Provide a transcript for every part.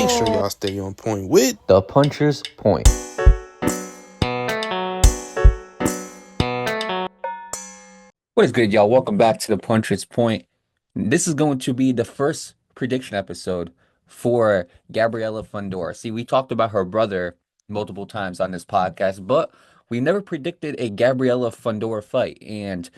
Make sure y'all stay on point with The Puncher's Point. What is good, y'all? Welcome back to The Puncher's Point. This is going to be the first prediction episode for Gabriela Fundora. See, we talked about her brother multiple times on this podcast, but we never predicted a Gabriela Fundora fight. And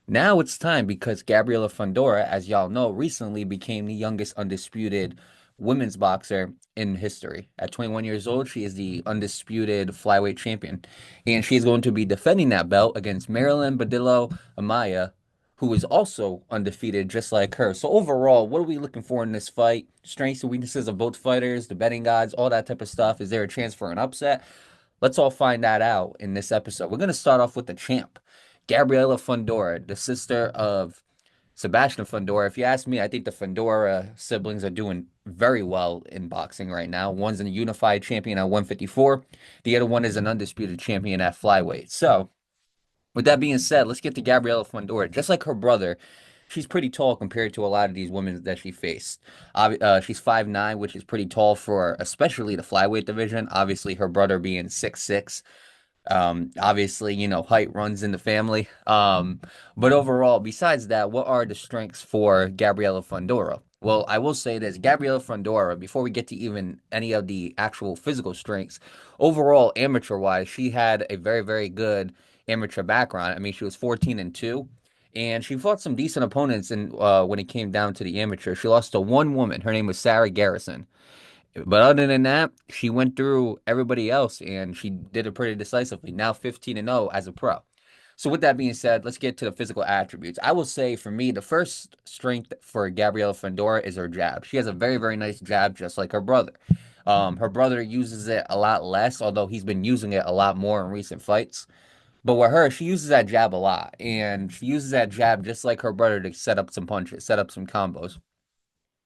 now it's time because Gabriela Fundora, as y'all know, recently became the youngest undisputed women's boxer in history. At 21 years old, she is the undisputed flyweight champion, and she is going to be defending that belt against Marilyn Badillo Amaya, who is also undefeated just like her. So overall, what are we looking for in this fight? Strengths and weaknesses of both fighters, the betting odds, all that type of stuff. Is there a chance for an upset? Let's all find that out in this episode. We're going to start off with the champ, Gabriela Fundora, the sister of Sebastian Fundora. If you ask me, I think the Fundora siblings are doing very well in boxing right now. One's a unified champion at 154. The other one is an undisputed champion at flyweight. So, with that being said, let's get to Gabriela Fundora. Just like her brother, she's pretty tall compared to a lot of these women that she faced. She's 5'9", which is pretty tall for especially the flyweight division. Obviously, her brother being 6'6". Obviously, height runs in the family. But overall, besides that, what are the strengths for Gabriela Fundora? Well, I will say this, Gabriela Fundora, before we get to even any of the actual physical strengths, overall, amateur-wise, she had a very, very good amateur background. I mean, she was 14-2, and she fought some decent opponents when it came down to the amateur. She lost to one woman. Her name was Sarah Garrison. But other than that, she went through everybody else and she did it pretty decisively. Now 15-0 as a pro. So with that being said, let's get to the physical attributes. I will say for me, the first strength for Gabriela Fundora is her jab. She has a very, very nice jab, just like her brother. Her brother uses it a lot less, although he's been using it a lot more in recent fights. But with her, she uses that jab a lot, and she uses that jab just like her brother to set up some punches, set up some combos.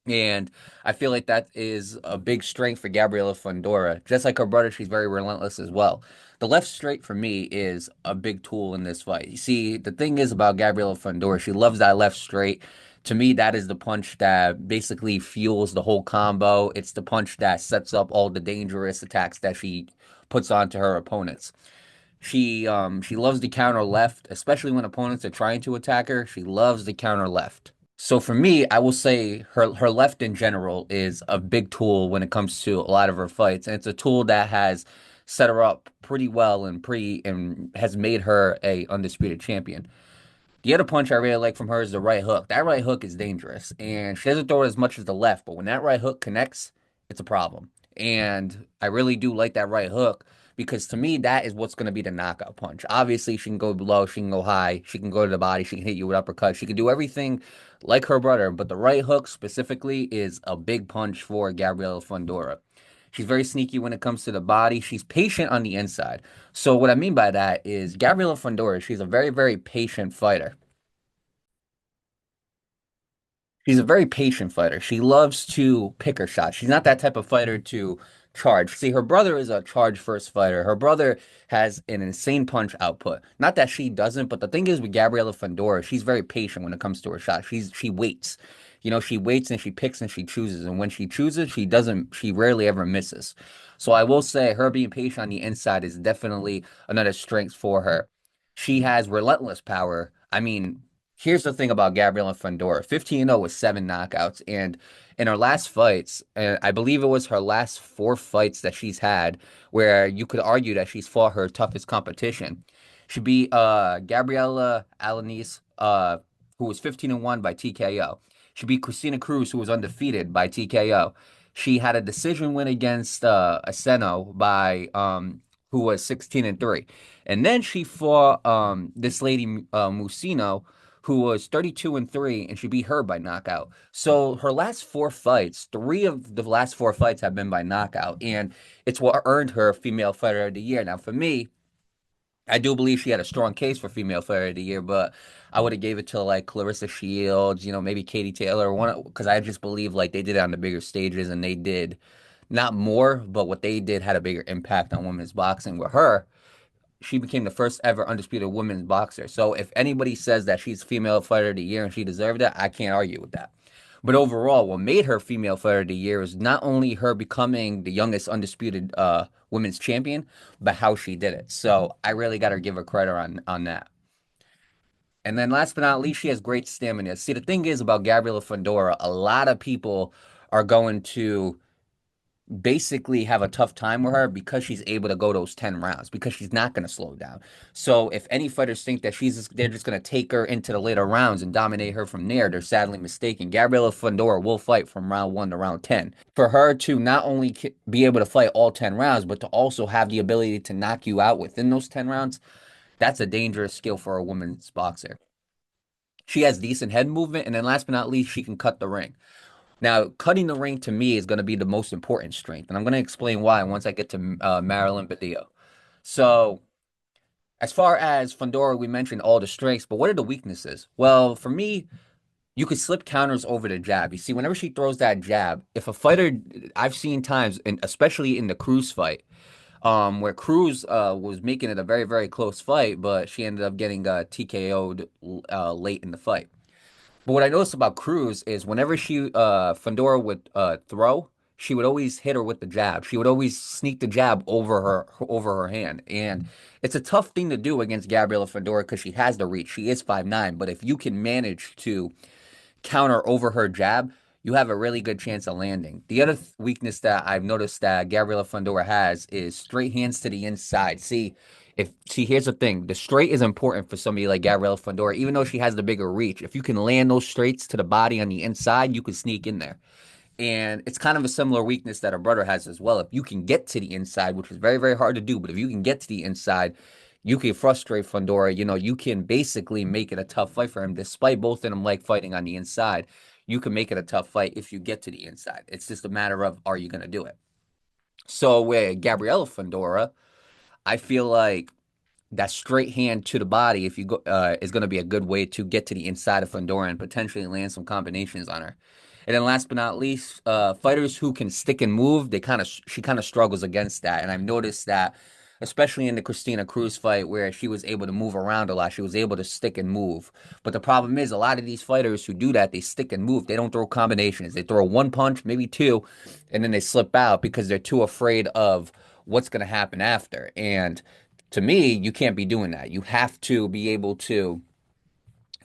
And I feel like that is a big strength for Gabriela Fundora. Just like her brother, she's very relentless as well. The left straight for me is a big tool in this fight. You see, the thing is about Gabriela Fundora, she loves that left straight. To me, that is the punch that basically fuels the whole combo. It's the punch that sets up all the dangerous attacks that she puts onto her opponents. She loves the counter left, especially when opponents are trying to attack her. She loves the counter left. So for me, I will say her left in general is a big tool when it comes to a lot of her fights, and it's a tool that has set her up pretty well and has made her a undisputed champion. The other punch I really like from her is the right hook. That right hook is dangerous, and she doesn't throw it as much as the left, but when that right hook connects, it's a problem. And I really do like that right hook because to me, that is what's going to be the knockout punch. Obviously, she can go low, she can go high, she can go to the body, she can hit you with uppercuts, she can do everything like her brother, but the right hook specifically is a big punch for Gabriela Fundora. She's very sneaky when it comes to the body. She's patient on the inside. So what I mean by that is Gabriela Fundora, she's a very, very patient fighter. She's a very patient fighter. She loves to pick her shots. She's not that type of fighter to charge. See, her brother is a charge first fighter. Her brother has an insane punch output. Not that she doesn't, but the thing is with Gabriela Fundora, she's very patient when it comes to her shot. She waits. She waits and she picks and she chooses. And when she chooses, she rarely ever misses. So I will say her being patient on the inside is definitely another strength for her. She has relentless power. I mean, here's the thing about Gabriela Fundora. 15-0 with 7 knockouts. And in her last fights, and I believe it was her last 4 fights that she's had, where you could argue that she's fought her toughest competition. She beat Gabriela Alaniz, who was 15-1 by TKO. She beat Christina Cruz, who was undefeated by TKO. She had a decision win against Aseno who was 16-3. And then she fought this lady Musino, who was 32-3, and she beat her by knockout. So her last 4 fights, 3 of the last 4 fights have been by knockout, and it's what earned her Female Fighter of the Year. Now, for me, I do believe she had a strong case for Female Fighter of the Year, but I would have gave it to like Clarissa Shields, maybe Katie Taylor, one because I just believe like they did it on the bigger stages and they did not more, but what they did had a bigger impact on women's boxing. With her, she became the first ever undisputed women's boxer. So if anybody says that she's Female Fighter of the Year and she deserved it, I can't argue with that. But overall, what made her female fighter of the year is not only her becoming the youngest undisputed women's champion, but how she did it. So I really got to give her credit on that. And then last but not least, she has great stamina. See, the thing is about Gabriela Fundora, a lot of people are going to basically have a tough time with her because she's able to go those 10 rounds because she's not going to slow down. So if any fighters think that they're just going to take her into the later rounds and dominate her from there, they're sadly mistaken. Gabriela Fundora will fight from round 1 to round 10. For her to not only be able to fight all 10 rounds, but to also have the ability to knock you out within those 10 rounds, that's a dangerous skill for a women's boxer. She has decent head movement, and then last but not least, she can cut the ring. Now, cutting the ring to me is going to be the most important strength, and I'm going to explain why once I get to Marilyn Badillo. So, as far as Fundora, we mentioned all the strengths, but what are the weaknesses? Well, for me, you could slip counters over the jab. You see, whenever she throws that jab, if a fighter, I've seen times, and especially in the Cruz fight, where Cruz was making it a very, very close fight, but she ended up getting TKO'd late in the fight. But what I noticed about Cruz is whenever Fundora would throw, she would always hit her with the jab. She would always sneak the jab over her hand, and it's a tough thing to do against Gabriela Fundora because she has the reach. She is 5'9", but if you can manage to counter over her jab, you have a really good chance of landing. The other weakness that I've noticed that Gabriela Fundora has is straight hands to the inside. Here's the thing, the straight is important for somebody like Gabriela Fundora, even though she has the bigger reach. If you can land those straights to the body on the inside, you can sneak in there. And it's kind of a similar weakness that her brother has as well. If you can get to the inside, which is very, very hard to do, but if you can get to the inside, you can frustrate Fundora. You can basically make it a tough fight for him, despite both of them like fighting on the inside. You can make it a tough fight if you get to the inside. It's just a matter of, are you going to do it? So with Gabriela Fundora, I feel like that straight hand to the body, if you go, is going to be a good way to get to the inside of Fundora and potentially land some combinations on her. And then last but not least, fighters who can stick and move, she kind of struggles against that. And I've noticed that, especially in the Christina Cruz fight, where she was able to move around a lot, she was able to stick and move. But the problem is, a lot of these fighters who do that, they stick and move. They don't throw combinations. They throw one punch, maybe two, and then they slip out because they're too afraid of what's going to happen after. And to me, you can't be doing that. You have to be able to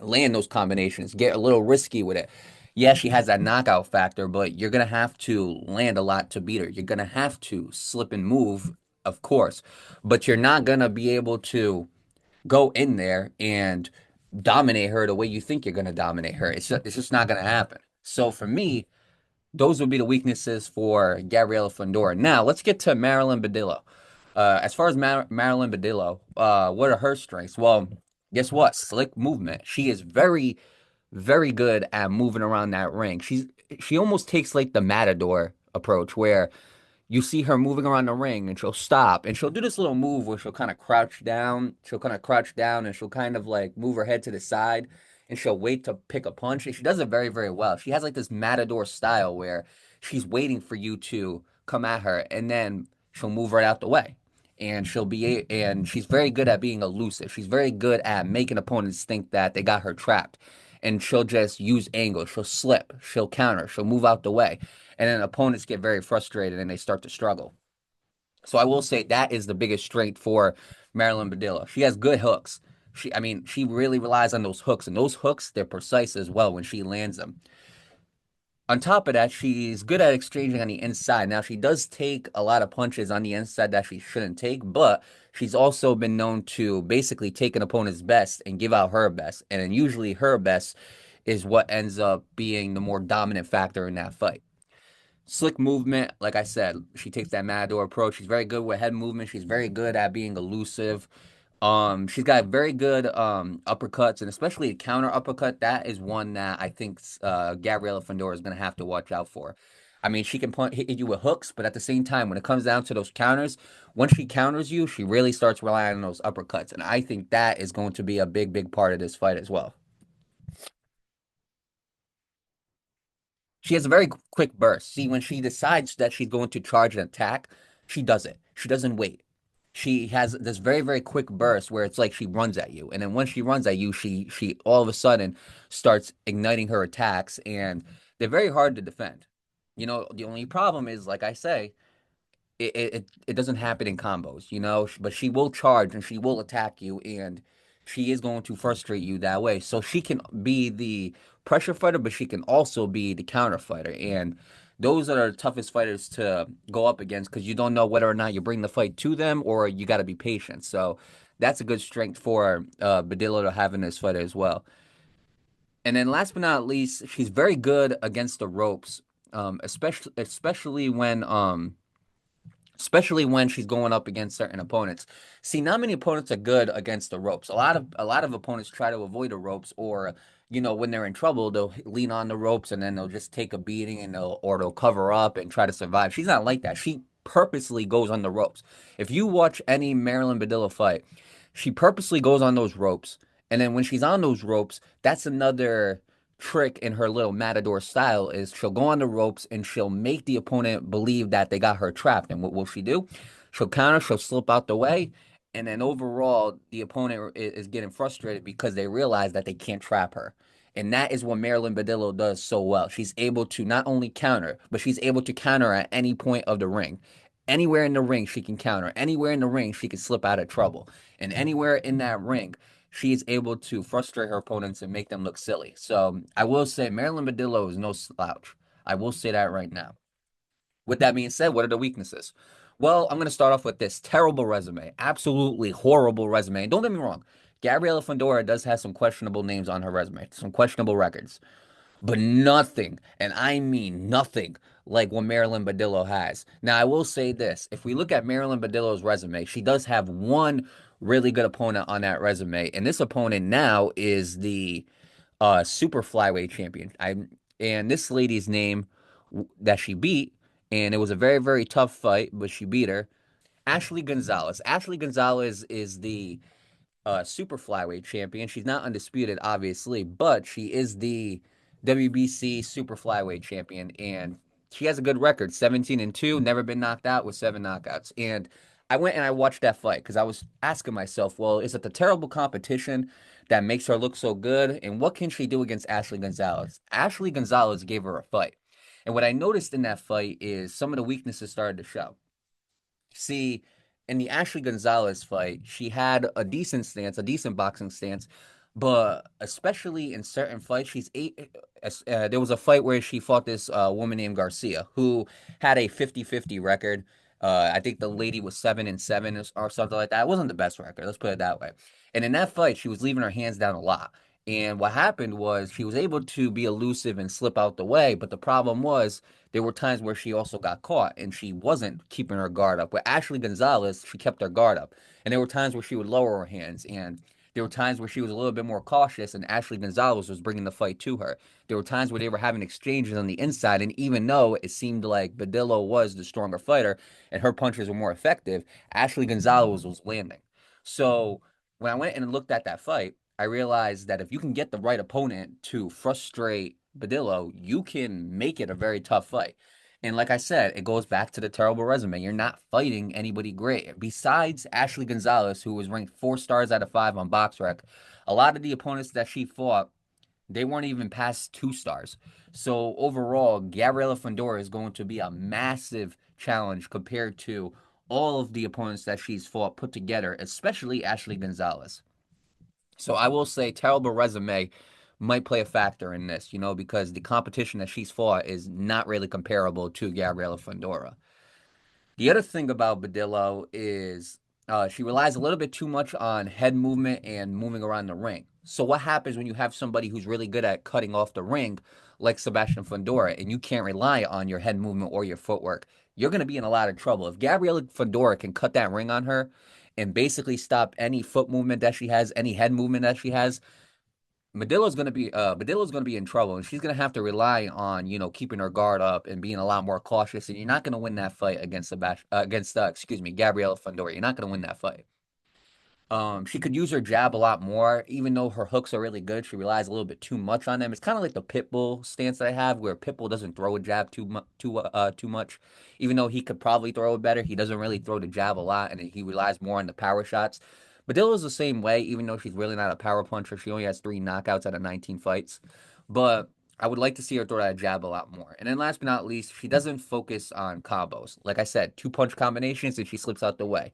land those combinations, get a little risky with it. Yeah, she has that knockout factor, but you're going to have to land a lot to beat her. You're going to have to slip and move, of course, but you're not going to be able to go in there and dominate her the way you think you're going to dominate her. It's just not going to happen. So for me, those would be the weaknesses for Gabriela Fundora. Now, let's get to Marilyn Badillo. As far as Marilyn Badillo, what are her strengths? Well, guess what? Slick movement. She is very, very good at moving around that ring. She almost takes like the matador approach where you see her moving around the ring and she'll stop and she'll do this little move where she'll kind of crouch down. She'll kind of crouch down and she'll kind of like move her head to the side and she'll wait to pick a punch. And she does it very, very well. She has like this matador style where she's waiting for you to come at her and then she'll move right out the way. And she's very good at being elusive. She's very good at making opponents think that they got her trapped. And she'll just use angles. She'll slip. She'll counter. She'll move out the way. And then opponents get very frustrated and they start to struggle. So I will say that is the biggest strength for Marilyn Badillo. She has good hooks. She really relies on those hooks, and those hooks, they're precise as well when she lands them. On top of that, she's good at exchanging on the inside. Now, she does take a lot of punches on the inside that she shouldn't take, but she's also been known to basically take an opponent's best and give out her best. And then usually her best is what ends up being the more dominant factor in that fight. Slick movement, like I said, she takes that matador approach. She's very good with head movement. She's very good at being elusive. She's got very good uppercuts, and especially a counter uppercut. That is one that I think Gabriela Fundora is going to have to watch out for. I mean, she can hit you with hooks, but at the same time, when it comes down to those counters, once she counters you, she really starts relying on those uppercuts, and I think that is going to be a big, big part of this fight as well. She has a very quick burst. See, when she decides that she's going to charge an attack, she does it. She doesn't wait. She has this very, very quick burst where it's like she runs at you. And then once she runs at you, she all of a sudden starts igniting her attacks. And they're very hard to defend. The only problem is, like I say, it doesn't happen in combos, but she will charge and she will attack you, and she is going to frustrate you that way. So she can be the pressure fighter, but she can also be the counter fighter. And those are the toughest fighters to go up against because you don't know whether or not you bring the fight to them or you got to be patient. So that's a good strength for Badillo to have in this fight as well. And then last but not least, she's very good against the ropes, especially when she's going up against certain opponents. See, not many opponents are good against the ropes. A lot of opponents try to avoid the ropes, or when they're in trouble, they'll lean on the ropes and then they'll just take a beating and they'll cover up and try to survive. She's not like that. She purposely goes on the ropes. If you watch any Marilyn Badillo fight, she purposely goes on those ropes, and then when she's on those ropes, that's another trick in her little matador style is she'll go on the ropes and she'll make the opponent believe that they got her trapped. And what will she do? She'll counter, she'll slip out the way, and then overall the opponent is getting frustrated because they realize that they can't trap her. And that is what Marilyn Badillo does so well. She's able to not only counter, but she's able to counter at any point of the ring. Anywhere in the ring, she can counter. Anywhere in the ring, she can slip out of trouble. And anywhere in that ring, she is able to frustrate her opponents and make them look silly. So I will say Marilyn Badillo is no slouch. I will say that right now. With that being said, what are the weaknesses? Well, I'm going to start off with this terrible resume, absolutely horrible resume. And don't get me wrong, Gabriela Fundora does have some questionable names on her resume, some questionable records, but nothing, and I mean nothing, like what Marilyn Badillo has. Now, I will say this. If we look at Marilyn Badillo's resume, she does have one really good opponent on that resume, and this opponent now is the super flyweight champion. And this lady's name that she beat, and it was a very, very tough fight, but she beat her. Ashley Gonzalez. Ashley Gonzalez is the super flyweight champion. She's not undisputed, obviously, but she is the WBC super flyweight champion, and she has a good record, 17-2, never been knocked out with 7 knockouts. And I went and I watched that fight because I was asking myself, well, is it the terrible competition that makes her look so good? And what can she do against Ashley Gonzalez? Ashley Gonzalez gave her a fight. And what I noticed in that fight is some of the weaknesses started to show. See, in the Ashley Gonzalez fight, she had a decent stance, a decent boxing stance, but especially in certain fights, there was a fight where she fought this woman named Garcia who had a 50-50 record. I think the lady was 7-7 or something like that. It wasn't the best record, let's put it that way. And in that fight, she was leaving her hands down a lot. And what happened was she was able to be elusive and slip out the way, but the problem was there were times where she also got caught and she wasn't keeping her guard up. With Ashley Gonzalez, she kept her guard up. And there were times where she would lower her hands, and there were times where she was a little bit more cautious and Ashley Gonzalez was bringing the fight to her. There were times where they were having exchanges on the inside, and even though it seemed like Badillo was the stronger fighter and her punches were more effective, Ashley Gonzalez was landing. So when I went and looked at that fight, I realized that if you can get the right opponent to frustrate Badillo, you can make it a very tough fight. And like I said, it goes back to the terrible resume. You're not fighting anybody great. Besides Ashley Gonzalez, who was ranked 4 stars out of 5 on BoxRec, a lot of the opponents that she fought, they weren't even past 2 stars. So overall, Gabriela Fundora is going to be a massive challenge compared to all of the opponents that she's fought put together, especially Ashley Gonzalez. So I will say terrible resume might play a factor in this, because the competition that she's fought is not really comparable to Gabriela Fundora. The other thing about Badillo is she relies a little bit too much on head movement and moving around the ring. So what happens when you have somebody who's really good at cutting off the ring, like Sebastian Fundora, and you can't rely on your head movement or your footwork? You're going to be in a lot of trouble. If Gabriela Fundora can cut that ring on her and basically stop any foot movement that she has, any head movement that she has, Badillo's gonna be in trouble, and she's gonna have to rely on keeping her guard up and being a lot more cautious. And you're not gonna win that fight against Gabriela Fundora. You're not gonna win that fight. She could use her jab a lot more, even though her hooks are really good. She relies a little bit too much on them. It's kind of like the Pitbull stance that I have, where Pitbull doesn't throw a jab too much, even though he could probably throw it better. He doesn't really throw the jab a lot, and he relies more on the power shots. Badillo's the same way, even though she's really not a power puncher. She only has 3 knockouts out of 19 fights. But I would like to see her throw that jab a lot more. And then last but not least, she doesn't focus on combos. Like I said, two punch combinations and she slips out the way.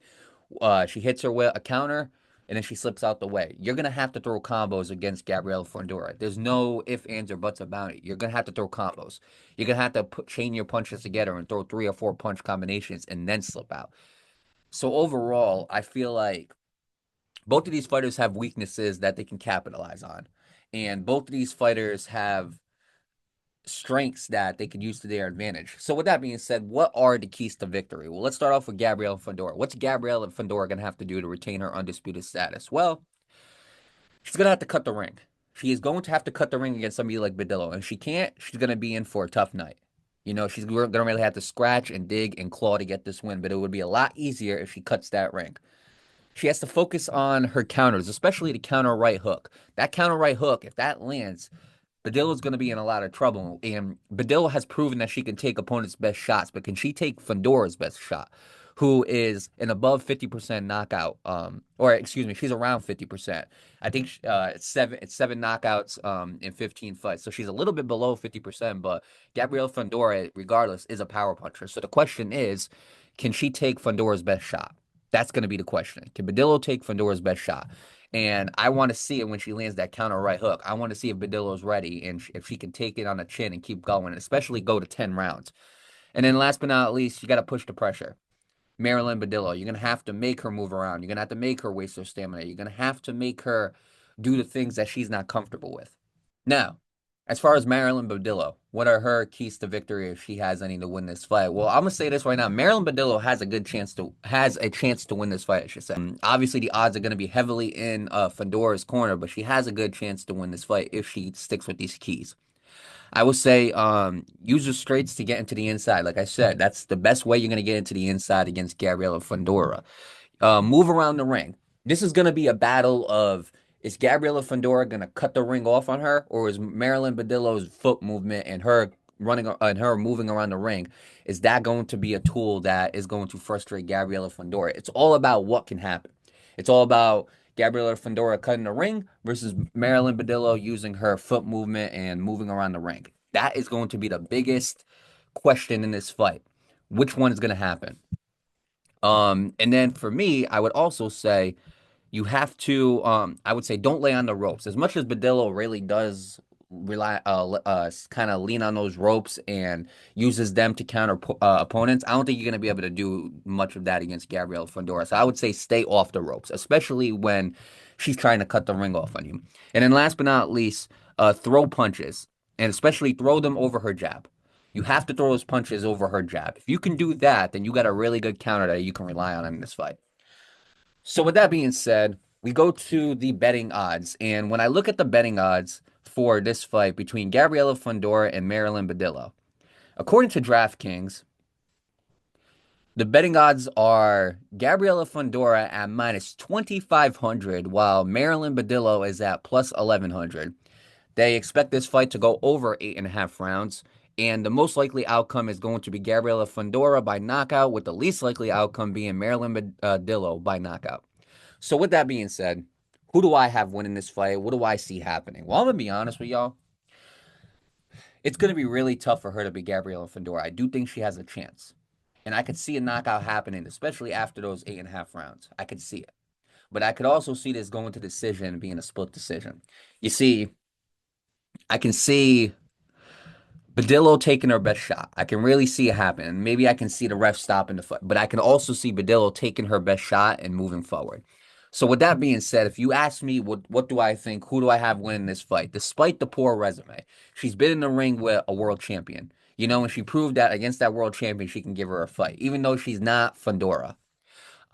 She hits her with a counter and then she slips out the way. You're gonna have to throw combos against Gabriela Fundora. There's no ifs, ands, or buts about it. You're gonna have to throw combos. You're gonna have to chain your punches together and throw 3 or 4 punch combinations and then slip out. So overall, I feel like both of these fighters have weaknesses that they can capitalize on. And both of these fighters have strengths that they could use to their advantage. So with that being said, what are the keys to victory? Well, let's start off with Gabriela Fundora. What's Gabriela Fundora going to have to do to retain her undisputed status? Well, she's going to have to cut the ring. She is going to have to cut the ring against somebody like Badillo. And if she can't, she's going to be in for a tough night. You know, she's going to really have to scratch and dig and claw to get this win, but it would be a lot easier if she cuts that ring. She has to focus on her counters, especially the counter right hook. That counter right hook, if that lands, Badillo's going to be in a lot of trouble. And Badillo has proven that she can take opponents' best shots, but can she take Fundora's best shot, who is an above 50% knockout? Or excuse me, she's around 50%. I think it's seven knockouts in 15 fights. So she's a little bit below 50%, but Gabriela Fundora, regardless, is a power puncher. So the question is, can she take Fundora's best shot? That's going to be the question. Can Badillo take Fundora's best shot? And I want to see it when she lands that counter right hook. I want to see if Badillo's ready and if she can take it on the chin and keep going, and especially go to 10 rounds. And then last but not least, you got to push the pressure. Marilyn Badillo, you're going to have to make her move around. You're going to have to make her waste her stamina. You're going to have to make her do the things that she's not comfortable with. Now, as far as Marilyn Badillo, what are her keys to victory if she has any to win this fight? Well, I'm gonna say this right now: Marilyn Badillo has a chance to win this fight. I should say. Obviously, the odds are going to be heavily in Fundora's corner, but she has a good chance to win this fight if she sticks with these keys. I would say use your straights to get into the inside. Like I said, that's the best way you're going to get into the inside against Gabriela Fundora. Move around the ring. This is going to be a battle of, is Gabriela Fundora going to cut the ring off on her, or is Marilyn Badillo's foot movement and her running and her moving around the ring, is that going to be a tool that is going to frustrate Gabriela Fundora? It's all about what can happen. It's all about Gabriela Fundora cutting the ring versus Marilyn Badillo using her foot movement and moving around the ring. That is going to be the biggest question in this fight. Which one is going to happen? And then for me, I would also say you have to, I would say, don't lay on the ropes. As much as Badillo really does rely, kind of lean on those ropes and uses them to counter opponents, I don't think you're going to be able to do much of that against Gabriela Fundora. So I would say stay off the ropes, especially when she's trying to cut the ring off on you. And then last but not least, throw punches, and especially throw them over her jab. You have to throw those punches over her jab. If you can do that, then you got a really good counter that you can rely on in this fight. So with that being said, we go to the betting odds. And when I look at the betting odds for this fight between Gabriela Fundora and Marilyn Badillo, according to DraftKings, the betting odds are Gabriela Fundora at minus 2,500, while Marilyn Badillo is at plus 1,100. They expect this fight to go over 8.5 rounds. And the most likely outcome is going to be Gabriela Fundora by knockout, with the least likely outcome being Marilyn Badillo by knockout. So with that being said, who do I have winning this fight? What do I see happening? Well, I'm going to be honest with y'all. It's going to be really tough for her to beat Gabriela Fundora. I do think she has a chance. And I could see a knockout happening, especially after those 8.5 rounds. I could see it. But I could also see this going to decision, being a split decision. You see, I can see Badillo taking her best shot. I can really see it happen. Maybe I can see the ref stopping the fight, but I can also see Badillo taking her best shot and moving forward. So with that being said, if you ask me what do I think, who do I have winning this fight, despite the poor resume, she's been in the ring with a world champion. You know, and she proved that against that world champion, she can give her a fight, even though she's not Fundora.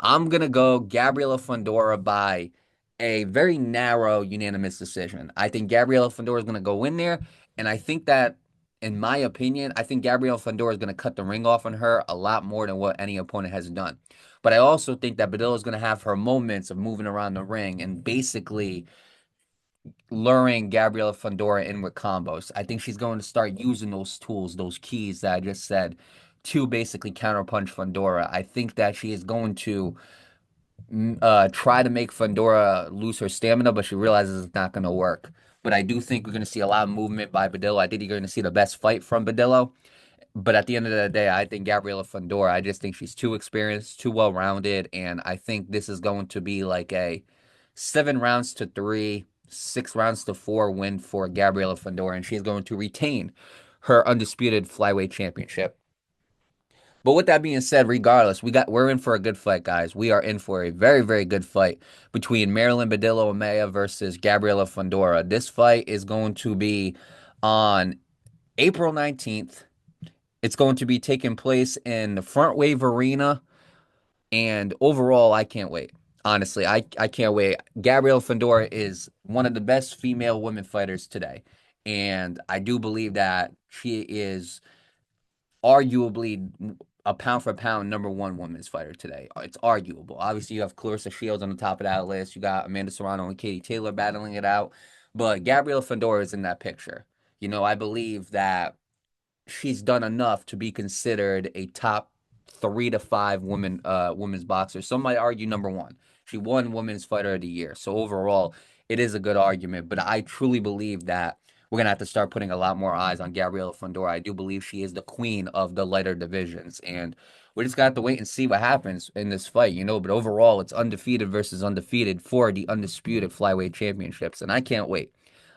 I'm going to go Gabriela Fundora by a very narrow unanimous decision. I think Gabriela Fundora is going to go in there, and I think that, in my opinion, I think Gabriela Fundora is going to cut the ring off on her a lot more than what any opponent has done. But I also think that Badillo is going to have her moments of moving around the ring and basically luring Gabriela Fundora in with combos. I think she's going to start using those tools, those keys that I just said, to basically counterpunch Fundora. I think that she is going to try to make Fundora lose her stamina, but she realizes it's not going to work. but I do think we're going to see a lot of movement by Badillo. I think you're going to see the best fight from Badillo. But at the end of the day, I think Gabriela Fundora, I just think she's too experienced, too well rounded, and I think this is going to be like a 7 rounds to 3, 6 rounds to 4 win for Gabriela Fundora, and she's going to retain her undisputed flyweight championship. But with that being said, regardless, we're in for a good fight, guys. We are in for a very, very good fight between Marilyn Badillo Amaya versus Gabriela Fundora. This fight is going to be on April 19th. It's going to be taking place in the Front Wave Arena. And overall, I can't wait. Honestly, I can't wait. Gabrielle Fundora is one of the best female women fighters today. And I do believe that she is arguably a pound for pound #1 women's fighter today. It's arguable. Obviously, you have Clarissa Shields on the top of that list. You got Amanda Serrano and Katie Taylor battling it out. But Gabrielle Fundora is in that picture. I believe that she's done enough to be considered a top 3 to 5 women's boxer. Some might argue #1. She won Women's Fighter of the Year. So overall, it is a good argument. But I truly believe that we're gonna have to start putting a lot more eyes on Gabriela Fundora. I do believe she is the queen of the lighter divisions, and we just got to wait and see what happens in this fight. But overall, it's undefeated versus undefeated for the undisputed flyweight championships, and I can't wait.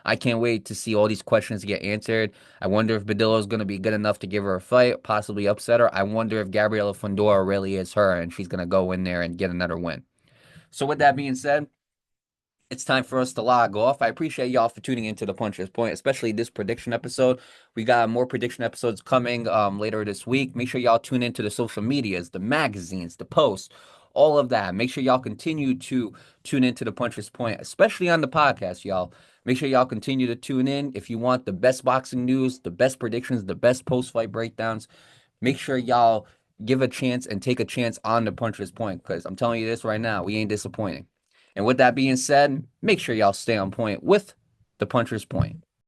I can't wait to see all these questions get answered. I wonder if Badillo is going to be good enough to give her a fight, possibly upset her. I wonder if Gabriela Fundora really is her and she's going to go in there and get another win. So with that being said, it's time for us to log off. I appreciate y'all for tuning into the Puncher's Point, especially this prediction episode. We got more prediction episodes coming later this week. Make sure y'all tune into the social medias, the magazines, the posts, all of that. Make sure y'all continue to tune into the Puncher's Point, especially on the podcast, y'all. Make sure y'all continue to tune in. If you want the best boxing news, the best predictions, the best post-fight breakdowns, make sure y'all give a chance and take a chance on the Puncher's Point, because I'm telling you this right now, we ain't disappointing. And with that being said, make sure y'all stay on point with the Puncher's Point.